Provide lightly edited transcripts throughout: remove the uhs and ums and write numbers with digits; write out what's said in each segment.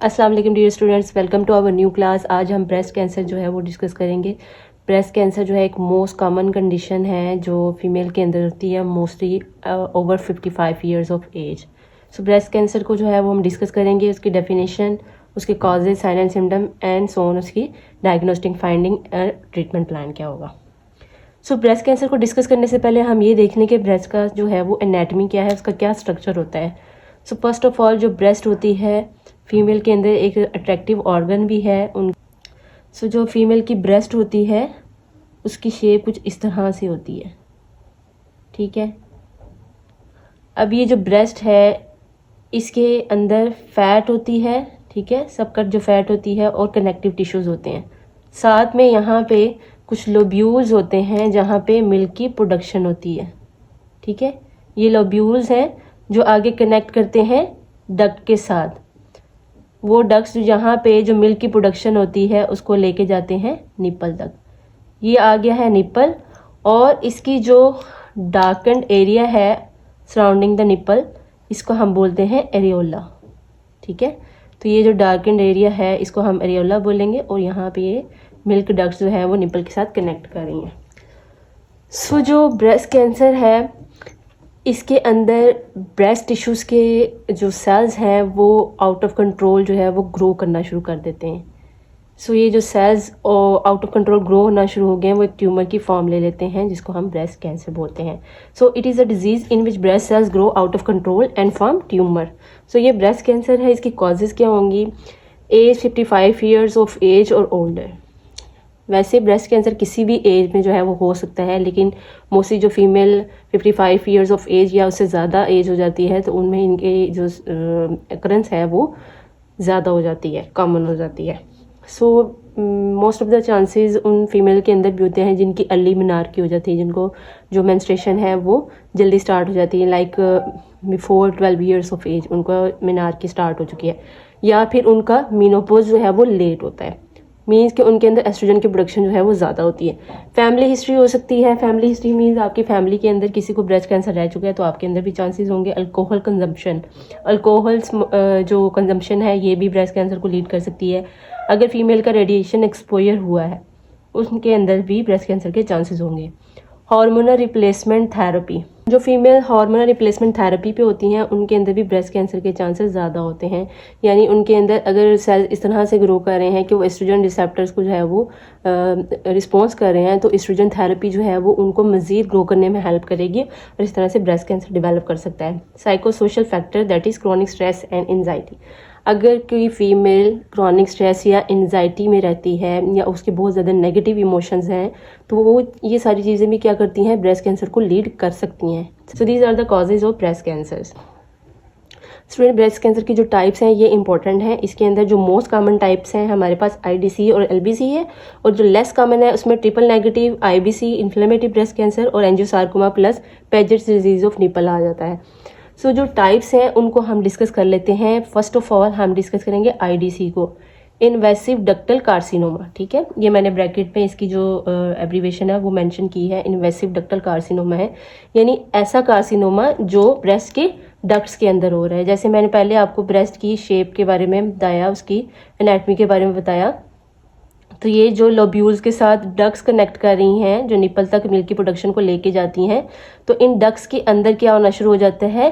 अस्सलाम वालेकुम dear students, welcome to our new class. आज हम ब्रेस्ट कैंसर जो है वो डिस्कस करेंगे। ब्रेस्ट कैंसर जो है एक मोस्ट कॉमन कंडीशन है जो फीमेल के अंदर होती है, mostly over 55 years of age. So breast cancer को जो है वो हम डिस्कस करेंगे, उसकी डेफिनेशन, उसके causes, sign and symptom and so on, उसकी डायग्नोस्टिक फाइंडिंग, ट्रीटमेंट प्लान क्या होगा। सो ब्रेस्ट कैंसर को डिस्कस करने से पहले हम ये देख लें कि ब्रेस्ट का जो है वो एनाटमी क्या है, उसका क्या स्ट्रक्चर होता है। सो फर्स्ट ऑफ ऑल जो ब्रेस्ट होती है फीमेल के अंदर एक अट्रैक्टिव ऑर्गन भी है उन। सो जो फीमेल की ब्रेस्ट होती है उसकी शेप कुछ इस तरह से होती है, ठीक है। अब ये जो ब्रेस्ट है इसके अंदर फैट होती है, ठीक है, सबकट जो फैट होती है और कनेक्टिव टिश्यूज होते हैं। साथ में यहाँ पे कुछ लोब्यूल्स होते हैं जहाँ पे मिल्क की प्रोडक्शन होती है, ठीक है। ये लोब्यूल्स हैं जो आगे कनेक्ट करते हैं डक्ट के साथ। वो डक्ट्स जहाँ पे जो मिल्क की प्रोडक्शन होती है उसको लेके जाते हैं निप्पल तक। ये आ गया है निप्पल, और इसकी जो डार्कन्ड एरिया है सराउंडिंग द निप्पल, इसको हम बोलते हैं एरियोला, ठीक है। तो ये जो डार्कन्ड एरिया है इसको हम एरियोला बोलेंगे, और यहाँ पे ये मिल्क डक्ट्स जो है वो निप्पल के साथ कनेक्ट कर रही हैं। सो जो ब्रेस्ट कैंसर है इसके अंदर ब्रेस्ट टिश्यूज़ के जो सेल्स हैं वो आउट ऑफ कंट्रोल जो है वो ग्रो करना शुरू कर देते हैं। सो ये जो cells out of control grow होना शुरू हो गए हैं वो एक ट्यूमर की फॉर्म ले लेते हैं जिसको हम ब्रेस्ट कैंसर बोलते हैं। So it is a disease in which breast cells grow out of control and form tumour. So ये ब्रेस्ट कैंसर है, इसकी कॉजेज़ क्या होंगी? एज 55 ईयर्स ऑफ एज और ओल्डर। वैसे ब्रेस्ट कैंसर किसी भी एज में जो है वो हो सकता है, लेकिन मोस्टली जो फीमेल 55 ईयर्स ऑफ एज या उससे ज़्यादा एज हो जाती है तो उनमें इनके जो अकरेंस है वो ज़्यादा हो जाती है, कॉमन हो जाती है। So most of the chances उन फीमेल के अंदर भी होते हैं जिनकी अर्ली मेनार्की हो जाती है, जिनको जो मेंस्ट्रुएशन है वो जल्दी स्टार्ट हो जाती है, like before 12 years of age उनका मेनार्की स्टार्ट हो चुकी है, या फिर उनका मीनोपोज जो है वो लेट होता है, मीन्स कि उनके अंदर एस्ट्रोजन की प्रोडक्शन जो है वो ज़्यादा होती है। फैमिली हिस्ट्री हो सकती है। फैमिली हिस्ट्री मीन्स आपकी फैमिली के अंदर किसी को ब्रेस्ट कैंसर रह चुका है तो आपके अंदर भी चांसेस होंगे। अल्कोहल कंजम्पशन, अल्कोहल जो कंजम्पशन है ये भी ब्रेस्ट कैंसर को लीड कर सकती है। अगर फीमेल का रेडिएशन एक्सपोजर हुआ है उनके अंदर भी ब्रेस्ट कैंसर के चांसेस होंगे। हार्मोनल रिप्लेसमेंट थेरेपी, जो फीमेल हार्मोनल रिप्लेसमेंट थेरेपी पे होती हैं उनके अंदर भी ब्रेस्ट कैंसर के चांसेस ज़्यादा होते हैं। यानी उनके अंदर अगर सेल इस तरह से ग्रो कर रहे हैं कि वो एस्ट्रोजन रिसेप्टर्स को जो है वो रिस्पॉन्स कर रहे हैं, तो एस्ट्रोजन थेरेपी जो है वो उनको मज़ीद ग्रो करने में हेल्प करेगी और इस तरह से ब्रेस्ट कैंसर डेवलप कर सकता है। Psycho social factor, that is chronic stress and anxiety. अगर कोई फीमेल क्रॉनिक स्ट्रेस या एनजाइटी में रहती है या उसके बहुत ज़्यादा नेगेटिव इमोशंस हैं तो वो ये सारी चीज़ें भी क्या करती हैं, ब्रेस्ट कैंसर को लीड कर सकती हैं। So these are the causes of breast cancers. Student, breast cancer की जो टाइप्स हैं ये इंपॉर्टेंट हैं। इसके अंदर जो मोस्ट कॉमन टाइप्स हैं हमारे पास IDC और LBC है, और जो लेस कॉमन है उसमें triple negative, IBC, inflammatory breast cancer और angiosarcoma plus Paget's disease of nipple आ जाता है। सो जो टाइप्स हैं उनको हम डिस्कस कर लेते हैं। फर्स्ट ऑफ ऑल हम डिस्कस करेंगे IDC को, इन्वेसिव डक्टल कार्सिनोमा, ठीक है। ये मैंने ब्रैकेट में इसकी जो एब्रीवेशन है वो मेंशन की है, इन्वेसिव डक्टल कार्सिनोमा है, यानी ऐसा कार्सिनोमा जो ब्रेस्ट के डक्ट्स के अंदर हो रहा है। जैसे मैंने पहले आपको ब्रेस्ट की शेप के बारे में बताया, उसकी एनाटमी के बारे में बताया, तो ये जो लोब्यूल्स के साथ डक्ट्स कनेक्ट कर रही हैं जो निपल तक मिल्क की प्रोडक्शन को लेके जाती हैं, तो इन डक्ट्स के अंदर क्या होना शुरू हो जाता है,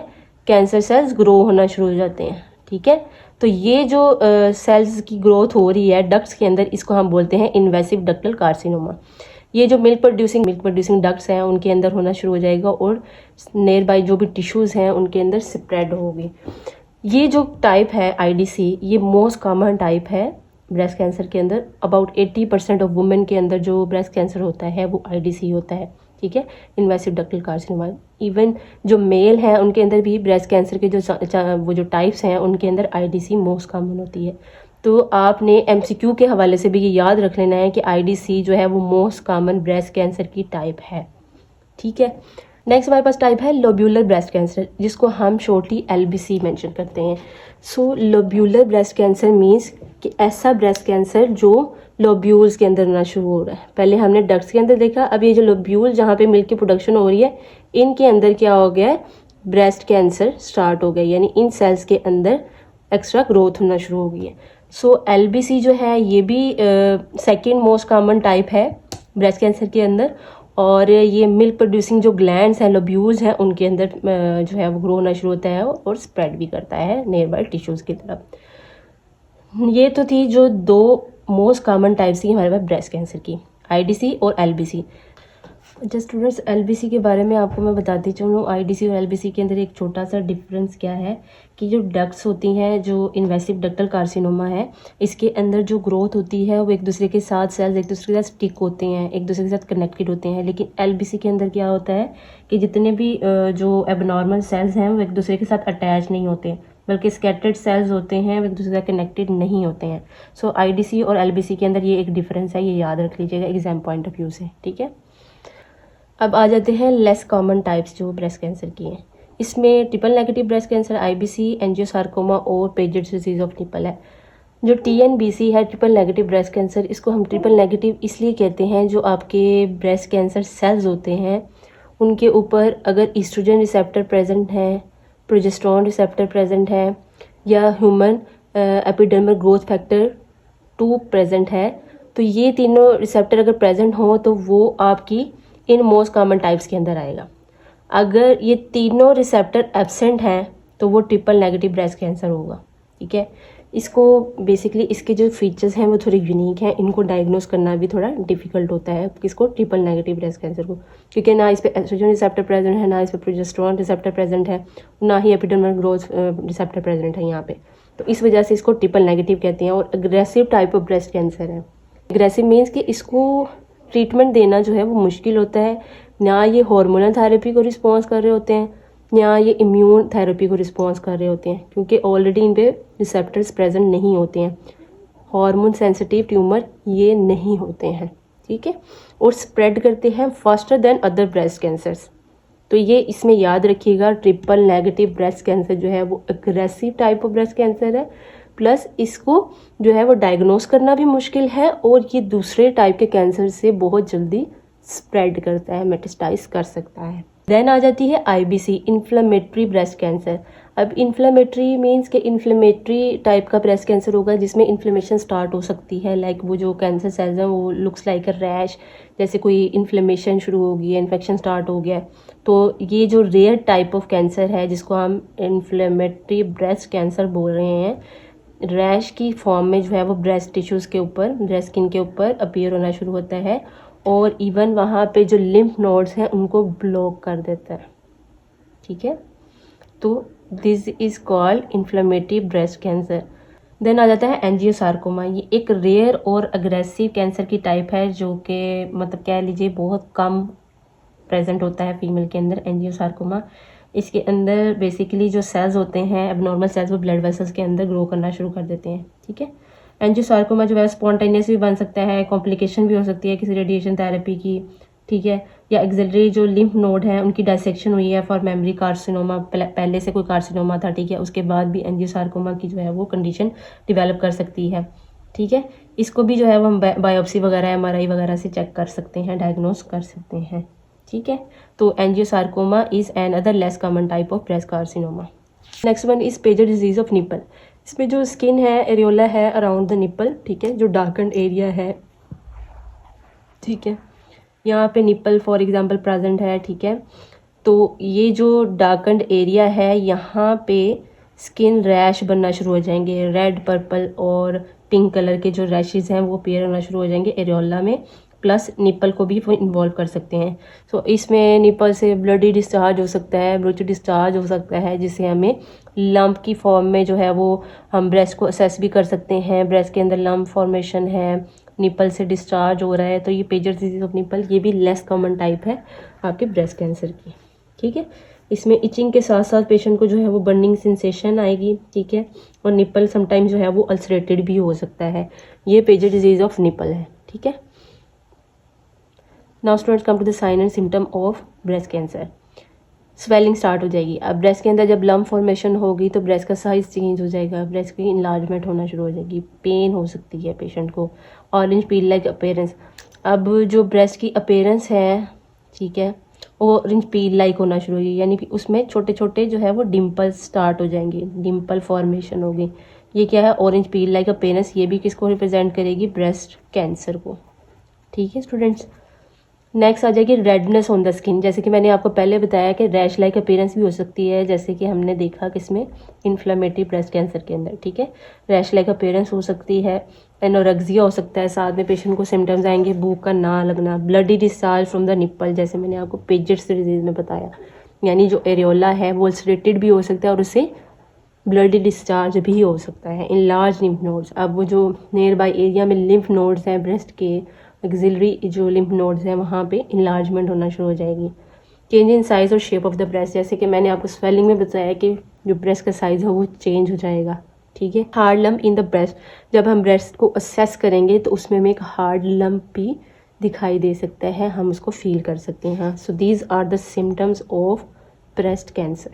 कैंसर सेल्स ग्रो होना शुरू हो जाते हैं, ठीक है। तो ये जो सेल्स की ग्रोथ हो रही है डक्ट्स के अंदर, इसको हम बोलते हैं इन्वेसिव डक्टल कार्सिनोमा। ये जो मिल्क प्रोड्यूसिंग डक्ट्स हैं उनके अंदर होना शुरू हो जाएगा और नियर बाई जो भी टिश्यूज़ हैं उनके अंदर स्प्रेड होगी। ये जो टाइप है IDC ये मोस्ट कॉमन टाइप है ब्रेस्ट कैंसर के अंदर। अबाउट 80% ऑफ वुमेन के अंदर जो ब्रेस्ट कैंसर होता है वो IDC होता है, ठीक है, इन्वेसिव डक्टल कार्सिनोमा। इवन जो मेल हैं उनके अंदर भी ब्रेस्ट कैंसर के वो जो टाइप्स हैं उनके अंदर IDC मोस्ट कॉमन होती है। तो आपने MCQ के हवाले से भी ये याद रख लेना है कि IDC जो है वो मोस्ट कॉमन ब्रेस्ट कैंसर की टाइप है, ठीक है। नेक्स्ट हमारे पास टाइप है लोब्यूलर ब्रेस्ट कैंसर, जिसको हम शॉर्टली LBC मेंशन करते हैं। सो लोब्यूलर ब्रेस्ट कैंसर मीन्स कि ऐसा ब्रेस्ट कैंसर जो लोब्यूल्स के अंदर होना शुरू हो रहा है। पहले हमने डक्ट्स के अंदर देखा, अब ये जो लोब्यूल जहाँ पे मिल्क की प्रोडक्शन हो रही है इनके अंदर क्या हो गया है, ब्रेस्ट कैंसर स्टार्ट हो गया, यानी इन सेल्स के अंदर एक्स्ट्रा ग्रोथ होना शुरू हो गई है। सो LBC जो है ये भी सेकेंड मोस्ट कॉमन टाइप है ब्रेस्ट कैंसर के अंदर, और ये मिल्क प्रोड्यूसिंग जो ग्लैंड्स हैं, लोब्यूल्स हैं, उनके अंदर जो है वो ग्रो होना शुरू होता है और स्प्रेड भी करता है नियर बाय टिश्यूज़ की तरफ। ये तो थी जो 2 मोस्ट कॉमन टाइप्स थी हमारे पास ब्रेस्ट कैंसर की, IDC और LBC। जस्ट स्टूडेंट्स, LBC के बारे में आपको मैं बताती चलूँ। IDC और LBC के अंदर एक छोटा सा डिफरेंस क्या है कि जो डक्ट्स होती हैं, जो इन्वेसिव डक्टल कार्सिनोमा है, इसके अंदर जो ग्रोथ होती है वो एक दूसरे के साथ, सेल्स एक दूसरे के साथ स्टिक होते हैं, एक दूसरे के साथ कनेक्टेड होते हैं। लेकिन LBC के अंदर क्या होता है कि जितने भी जो एबनॉर्मल सेल्स हैं वो एक दूसरे के साथ अटैच नहीं होते, बल्कि स्कैटर्ड सेल्स होते हैं, वो एक दूसरे से कनेक्टेड नहीं होते हैं। सो IDC और LBC के अंदर ये एक डिफरेंस है, ये याद रख लीजिएगा एग्जाम पॉइंट ऑफ व्यू से, ठीक है। अब आ जाते हैं लेस कॉमन टाइप्स जो ब्रेस्ट कैंसर की हैं। इसमें triple negative breast cancer, IBC, angiosarcoma और पेजेट्स डिजीज ऑफ निपल है। जो TNBC है, ट्रिपल नेगेटिव ब्रेस्ट कैंसर, इसको हम ट्रिपल नेगेटिव इसलिए कहते हैं, जो आपके ब्रेस्ट कैंसर सेल्स होते हैं उनके ऊपर अगर ईस्ट्रोजन रिसेप्टर प्रेजेंट है, प्रोजेस्टेरोन रिसेप्टर प्रेजेंट है, या human epidermal growth factor 2 present है, तो ये तीनों रिसेप्टर अगर प्रेजेंट हो तो वो आपकी इन मोस्ट कॉमन टाइप्स के अंदर आएगा। अगर ये तीनों रिसेप्टर एब्सेंट हैं तो वो ट्रिपल नेगेटिव ब्रेस्ट कैंसर होगा, ठीक है। इसको बेसिकली इसके जो फीचर्स हैं वो थोड़े यूनिक हैं, इनको डायग्नोस करना भी थोड़ा डिफिकल्ट होता है किसको, ट्रिपल नेगेटिव ब्रेस्ट कैंसर को, क्योंकि ना इस पे एस्ट्रोजन रिसेप्टर प्रेजेंट है, ना इस पे प्रोजेस्टेरोन रिसेप्टर प्रेजेंट है, ना ही एपिडर्मल ग्रोथ रिसेप्टर प्रेजेंट है यहाँ पे। तो इस वजह से इसको ट्रिपल नेगेटिव कहते हैं और aggressive type of breast cancer है। अग्रेसिव मीन्स कि इसको ट्रीटमेंट देना जो है वो मुश्किल होता है, ना ये हार्मोनल थेरेपी को रिस्पॉन्स कर रहे होते हैं, या ये इम्यून थेरेपी को रिस्पॉन्स कर रहे होते हैं, क्योंकि ऑलरेडी इन पे रिसेप्टर्स प्रेजेंट नहीं होते हैं। हार्मोन सेंसिटिव ट्यूमर ये नहीं होते हैं, ठीक है, और स्प्रेड करते हैं faster than other breast cancers. तो ये इसमें याद रखिएगा, ट्रिपल नेगेटिव ब्रेस्ट कैंसर जो है वो aggressive type of breast cancer है, प्लस इसको जो है वो डायग्नोस करना भी मुश्किल है, और ये दूसरे टाइप के कैंसर से बहुत जल्दी स्प्रेड करता है, मेटास्टाइज कर सकता है। देन आ जाती है IBC, इन्फ्लेमेटरी ब्रेस्ट कैंसर। अब इन्फ्लेमेटरी मीन्स कि इन्फ्लेमेटरी टाइप का ब्रेस्ट कैंसर होगा जिसमें इन्फ्लेमेशन स्टार्ट हो सकती है, लाइक वो जो कैंसर सेल्स हैं वो लुक्स लाइक अ रैश, जैसे कोई इन्फ्लेमेशन शुरू हो गई है, इन्फेक्शन स्टार्ट हो गया है। तो ये जो रेयर टाइप ऑफ कैंसर है जिसको हम इन्फ्लेमेटरी ब्रेस्ट कैंसर बोल रहे हैं, रैश की फॉर्म में जो है वो ब्रेस्ट टिश्यूज़ के ऊपर, ब्रेस्ट स्किन के ऊपर अपीयर होना शुरू होता है, और इवन वहाँ पे जो लिम्फ नोड्स हैं उनको ब्लॉक कर देता है, ठीक है। तो this is called inflammatory breast cancer. Then आ जाता है एंजियोसार्कोमा। ये एक रेयर और अग्रेसिव कैंसर की टाइप है जो कि मतलब कह लीजिए बहुत कम प्रेजेंट होता है फीमेल के अंदर, एंजियोसार्कोमा। इसके अंदर बेसिकली जो सेल्स होते हैं एबनॉर्मल सेल्स, वो ब्लड वेसल्स के अंदर ग्रो करना शुरू कर देते हैं, ठीक है। एंजियोसार्कोमा जो है स्पॉन्टेनियस भी बन सकता है, कॉम्प्लिकेशन भी हो सकती है किसी रेडिएशन थेरेपी की, ठीक है, या एक्सिलरी जो लिम्फ नोड है उनकी डायसेक्शन हुई है फॉर मेमोरी कार्सिनोमा, पहले से कोई कार्सिनोमा था, ठीक है, उसके बाद भी एंजियोसार्कोमा की जो है वो कंडीशन डिवेलप कर सकती है, ठीक है। इसको भी जो है वो हम बायोप्सी वगैरह, MRI वगैरह से चेक कर सकते हैं, डायग्नोस कर सकते हैं, ठीक है। तो angiosarcoma is an other less common type of breast carcinoma. Next one is pager disease of nipple. इसमें जो स्किन है, एरियोला है अराउंड द निपल, ठीक है, जो डार्कन्ड एरिया है, ठीक है, यहाँ पे निपल फॉर एग्जांपल प्रेजेंट है, ठीक है। तो ये जो डार्कन्ड एरिया है यहाँ पे स्किन रैश बनना शुरू हो जाएंगे, रेड, पर्पल और पिंक कलर के जो रैशेज हैं वो अपीयर होना शुरू हो जाएंगे एरियोला में, प्लस निपल को भी वो इन्वॉल्व कर सकते हैं। सो इसमें निपल से ब्लडी डिस्चार्ज हो सकता है, ब्रोच डिस्चार्ज हो सकता है, जिसे हमें लंप की फॉर्म में जो है वो हम ब्रेस्ट को असेस भी कर सकते हैं, ब्रेस्ट के अंदर लंप फॉर्मेशन है, निपल से डिस्चार्ज हो रहा है। तो ये पेजर डिजीज ऑफ निपल, ये भी लेस कॉमन टाइप है आपके ब्रेस्ट कैंसर की, ठीक है। इसमें इचिंग के साथ साथ पेशेंट को जो है वो बर्निंग सेंसेशन आएगी, ठीक है, और निपल समटाइम जो है वो अल्सरेटेड भी हो सकता है। ये पेजर डिजीज ऑफ निपल है, ठीक है। Now students come to the sign and symptom of breast cancer. Swelling start हो जाएगी। अब ब्रेस्ट के अंदर जब लम्प फॉर्मेशन होगी तो ब्रेस्ट का साइज चेंज हो जाएगा, ब्रेस्ट की इनलार्जमेंट होना शुरू हो जाएगी, पेन हो सकती है पेशेंट को, ऑरेंज पील लाइक अपीयरेंस। अब जो ब्रेस्ट की अपीयरेंस है, ठीक है, ऑरेंज पील लाइक होना शुरू होगी, यानी कि उसमें छोटे छोटे जो है वो डिम्पल्स स्टार्ट हो जाएंगे, डिम्पल फॉर्मेशन होगी। ये क्या है, ऑरेंज पील लाइक अपीयरेंस। ये भी किसको रिप्रेजेंट करेगी, ब्रेस्ट कैंसर को। ठीक है स्टूडेंट्स। नेक्स्ट आ जाएगी रेडनेस ऑन द स्किन। जैसे कि मैंने आपको पहले बताया कि रैश लाइक अपीयरेंस भी हो सकती है, जैसे कि हमने देखा किसमें, इन्फ्लेमेटरी ब्रेस्ट कैंसर के अंदर। ठीक है, रैश लाइक अपीयरेंस हो सकती है, एनोरेक्सिया हो सकता है, साथ में पेशेंट को सिम्टम्स आएंगे भूख का ना लगना, bloody discharge from the nipple, जैसे मैंने आपको पेजेट्स डिजीज में बताया, यानी जो एरियोला है वो अल्सरेटेड भी हो सकता है और उससे ब्लडी डिस्चार्ज भी हो सकता है। इन लार्ज लिम्फ नोड्स, अब वो जो नियर बाई एरिया में लिम्फ नोड्स हैं ब्रेस्ट के, एक्सिलरी जो लिम्फ नोड्स हैं वहाँ पे इनलार्जमेंट होना शुरू हो जाएगी। चेंज इन साइज और शेप ऑफ द ब्रेस्ट, जैसे कि मैंने आपको स्वेलिंग में बताया कि जो ब्रेस्ट का साइज है वो चेंज हो जाएगा। ठीक है, hard lump in the breast, जब हम ब्रेस्ट को असेस करेंगे तो उसमें हमें एक हार्ड लम्प भी दिखाई दे सकता है, हम उसको फील कर सकते हैं। So these are the symptoms of breast cancer.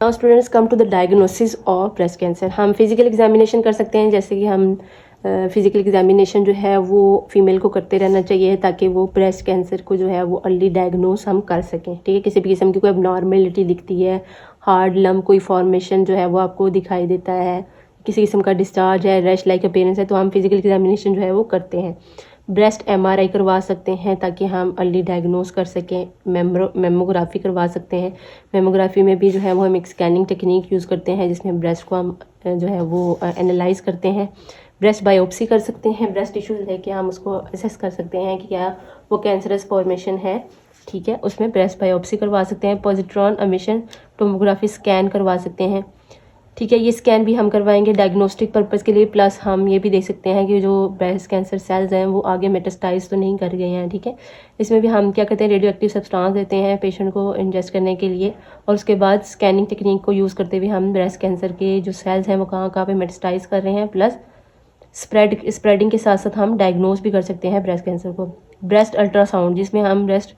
Now students come to the diagnosis of breast cancer. हम फिजिकल एग्जामिनेशन कर सकते हैं, जैसे कि हम फिजिकल एग्जामिनेशन जो है वो फीमेल को करते रहना चाहिए ताकि वो ब्रेस्ट कैंसर को जो है वो अर्ली डायग्नोस हम कर सकें। ठीक है, किसी भी किस्म की कोई एबनॉर्मेलिटी दिखती है, हार्ड लम्प कोई फॉर्मेशन जो है वो आपको दिखाई देता है, किसी किस्म का डिस्चार्ज है, रैश लाइक अपीयरेंस है, तो हम फिजिकल एग्जामिनेशन जो है वो करते हैं। ब्रेस्ट MRI करवा सकते हैं ताकि हम अर्ली डायग्नोस कर सकें। मेमोग्राफी करवा सकते हैं। मेमोग्राफी में भी जो है वो हम एक स्कैनिंग टेक्निक यूज़ करते हैं जिसमें ब्रेस्ट को हम जो है वो एनालाइज करते हैं। ब्रेस्ट बायोप्सी कर सकते हैं, ब्रेस्ट टिश्यूज लेके हम उसको असेस कर सकते हैं कि क्या वो कैंसरस फॉर्मेशन है। ठीक है, उसमें ब्रेस्ट बायोप्सी करवा सकते हैं। पॉजिट्रॉन एमिशन टोमोग्राफी स्कैन करवा सकते हैं। ठीक है, ये स्कैन भी हम करवाएंगे डायग्नोस्टिक पर्पज़ के लिए, प्लस हम ये भी देख सकते हैं कि जो ब्रेस्ट कैंसर सेल्स हैं वो आगे मेटास्टाइज तो नहीं कर गए हैं। ठीक है, इसमें भी हम क्या कहते हैं, रेडियो एक्टिव सब्सटेंस देते हैं पेशेंट को इंजेस्ट करने के लिए, और उसके बाद स्कैनिंग टेक्निक को यूज़ करते हुए हम ब्रेस्ट कैंसर के जो सेल्स हैं वो कहाँ कहाँ पे मेटास्टाइज कर रहे हैं, प्लस स्प्रेडिंग के साथ साथ हम डायग्नोस भी कर सकते हैं ब्रेस्ट कैंसर को। ब्रेस्ट अल्ट्रासाउंड, जिसमें हम ब्रेस्ट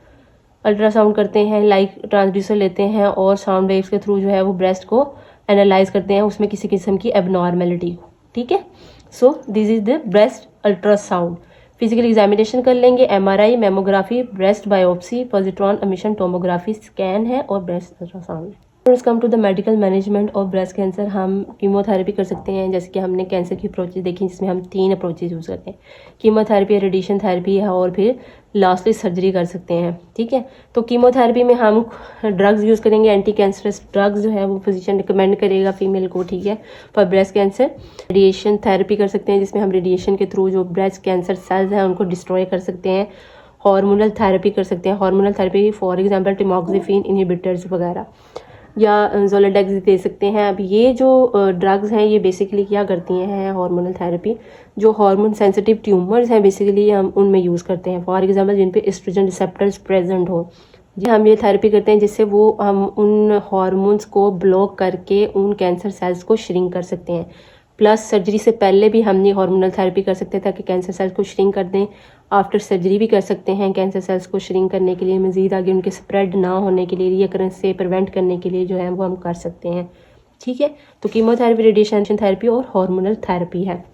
अल्ट्रासाउंड करते हैं, लाइक ट्रांसड्यूसर लेते हैं और साउंड वेव्स के थ्रू जो है वो ब्रेस्ट को एनालाइज करते हैं, उसमें किसी किस्म की एबनॉर्मेलिटी हो। ठीक है, so this is the breast ultrasound. Physical examination कर लेंगे, MRI, mammography, breast biopsy, positron emission tomography scan है और breast ultrasound. Come to the medical management of breast cancer, हम कीमोथेरेपी कर सकते हैं, जैसे कि हमने कैंसर की अप्रोचेज देखी जिसमें हम 3 अप्रोचेज यूज़ करते हैं, कीमोथेरेपी, रेडिएशन थेरेपी है और फिर लास्टली सर्जरी कर सकते हैं। ठीक है, तो कीमोथेरेपी में हम ड्रग्स यूज़ करेंगे, एंटी कैंसरस ड्रग्स जो है वो फिजिशियन रिकमेंड करेगा फीमेल को। ठीक है, for breast cancer. Radiation therapy कर सकते हैं जिसमें हम रेडिएशन के थ्रू जो ब्रेस्ट कैंसर सेल्स हैं उनको डिस्ट्रॉय कर सकते हैं। हार्मोनल थेरेपी कर सकते हैं, hormonal therapy for example tamoxifen inhibitors वगैरह, या जोलोडेक्स दे सकते हैं। अब ये जो ड्रग्स हैं ये बेसिकली क्या करती हैं, हार्मोनल थेरेपी, जो हार्मोन सेंसिटिव ट्यूमर्स हैं बेसिकली हम उनमें यूज़ करते हैं, फॉर एग्जांपल जिन पे एस्ट्रोजन रिसेप्टर्स प्रेजेंट हो, जी हम ये थेरेपी करते हैं जिससे वो हम उन हार्मोन्स को ब्लॉक करके उन कैंसर सेल्स को श्रिंक कर सकते हैं। प्लस सर्जरी से पहले भी हम ये हार्मोनल थेरेपी कर सकते हैं ताकि कैंसर सेल्स को श्रिंक कर दें। आफ्टर सर्जरी भी कर सकते हैं कैंसर सेल्स को श्रिंक करने के लिए, मज़ीद आगे उनके स्प्रेड ना होने के लिए, रीअकरेंस से प्रिवेंट करने के लिए जो है वो हम कर सकते हैं। ठीक है, तो कीमोथेरेपी, रेडिएशन थेरेपी और हार्मोनल थेरेपी है।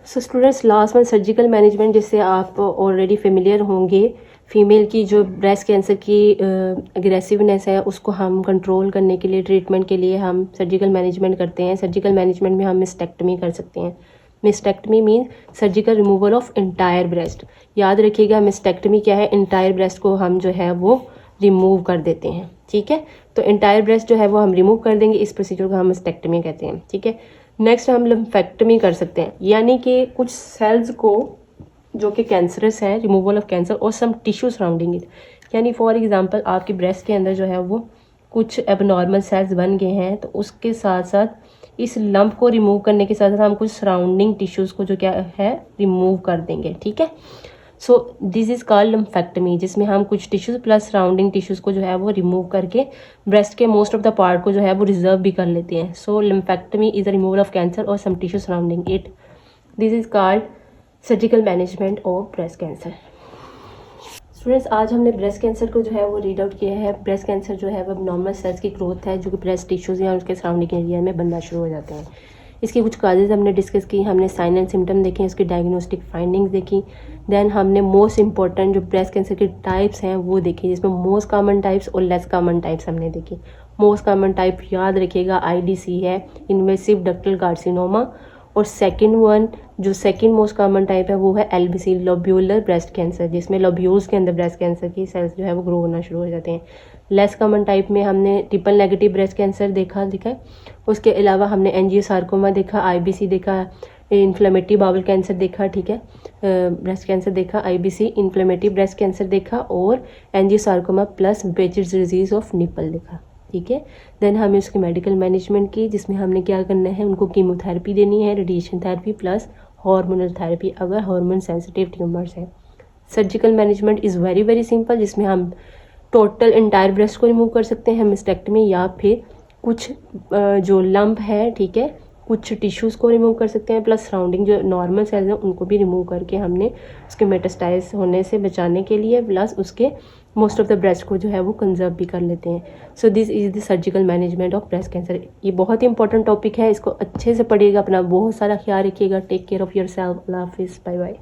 सो स्टूडेंट्स, लास्ट में सर्जिकल मैनेजमेंट, जिससे आप ऑलरेडी फेमिलियर होंगे। फीमेल की जो ब्रेस्ट कैंसर की अग्रेसिवनेस है उसको हम कंट्रोल करने के लिए, ट्रीटमेंट के लिए हम सर्जिकल मैनेजमेंट करते हैं। सर्जिकल मैनेजमेंट में हम मिस्टेक्टमी कर सकते हैं। Mastectomy mean surgical removal of entire breast. याद रखिएगा मिस्टेक्टमी क्या है, इंटायर ब्रेस्ट को हम जो है वो रिमूव कर देते हैं। ठीक है, तो इंटायर ब्रेस्ट जो है वो हम रिमूव कर देंगे, इस प्रोसीजर को हम मिस्टेक्टमी कहते हैं। ठीक है, नेक्स्ट हम लिम्फेक्टमी कर सकते हैं, यानी कि कुछ सेल्स को जो कि कैंसरस है, रिमूवल ऑफ कैंसर और सम टिश्यू सराउंडिंग इट, यानी फॉर एग्जांपल आपकी ब्रेस्ट के अंदर जो है वो कुछ एबनॉर्मल सेल्स बन गए हैं, तो उसके साथ साथ इस लंप को रिमूव करने के साथ साथ हम कुछ सराउंडिंग टिश्यूज़ को जो क्या है रिमूव कर देंगे। ठीक है, सो दिस इज़ कॉल्ड लिम्फेक्टमी, जिसमें हम कुछ टिश्यूज़ प्लस सराउंडिंग टिश्यूज़ को जो है वो रिमूव करके ब्रेस्ट के मोस्ट ऑफ द पार्ट को जो है वो रिजर्व भी कर लेते हैं। So lumpectomy is the removal of cancer और some tissue surrounding it. This is called surgical management of breast cancer. Students, आज हमने ब्रेस्ट कैंसर को जो है वो रीड आउट किया है। ब्रेस्ट कैंसर जो है वो नॉर्मल सेल्स की ग्रोथ है जो कि ब्रेस्ट टिश्यूज़ या उसके सराउंडिंग एरिया में बनना शुरू हो जाते हैं। इसकी कुछ काजेज़ हमने डिस्कस की, हमने साइन एंड सिम्टम देखे, इसकी डायग्नोस्टिक फाइंडिंग्स देखी। देन हमने मोस्ट इंपॉर्टेंट जो ब्रेस्ट कैंसर के टाइप्स हैं वो देखी, जिसमें मोस्ट कॉमन टाइप्स और लेस कॉमन टाइप्स हमने देखी। मोस्ट कॉमन टाइप याद रखिएगा IDC है, इन्वेसिव डक्टल कार्सिनोमा, और सेकंड वन जो सेकंड मोस्ट कॉमन टाइप है वो है LBC, लोब्यूलर ब्रेस्ट कैंसर, जिसमें लोब्यूल्स के अंदर ब्रेस्ट कैंसर की सेल्स जो है वो ग्रो होना शुरू हो जाते हैं। लेस कॉमन टाइप में हमने ट्रिपल नेगेटिव ब्रेस्ट कैंसर देखा है। उसके अलावा हमने एंजियोसार्कोमा देखा, IBC देखा, इन्फ्लेमेटरी बाउल कैंसर देखा, ठीक है, ब्रेस्ट कैंसर देखा, IBC, इन्फ्लेमेटरी ब्रेस्ट कैंसर देखा, और angiosarcoma plus Paget's disease of nipple देखा, ठीक है। देन हमें उसकी मेडिकल मैनेजमेंट की, जिसमें हमने क्या करना है, उनको कीमोथेरेपी देनी है, radiation therapy plus hormonal therapy अगर हार्मोन सेंसिटिव ट्यूमर्स हैं। Surgical management is very very simple, जिसमें हम टोटल इंटायर ब्रेस्ट को रिमूव कर सकते हैं मिस्टेक्टमी, या फिर कुछ जो लंप है, ठीक है, कुछ टिश्यूज़ को रिमूव कर सकते हैं, प्लस सराउंडिंग जो नॉर्मल सेल्स हैं उनको भी रिमूव करके हमने उसके मेटास्टाइज होने से बचाने के लिए, प्लस उसके मोस्ट ऑफ द ब्रेस्ट को जो है वो कंजर्व भी कर लेते हैं। So this is the surgical management of breast cancer. ये बहुत ही इंपॉर्टेंट टॉपिक है, इसको अच्छे से पढ़िएगा, अपना बहुत सारा ख्याल रखिएगा। Take care of yourself. अल्लाह हाफिज़, बाय बाय।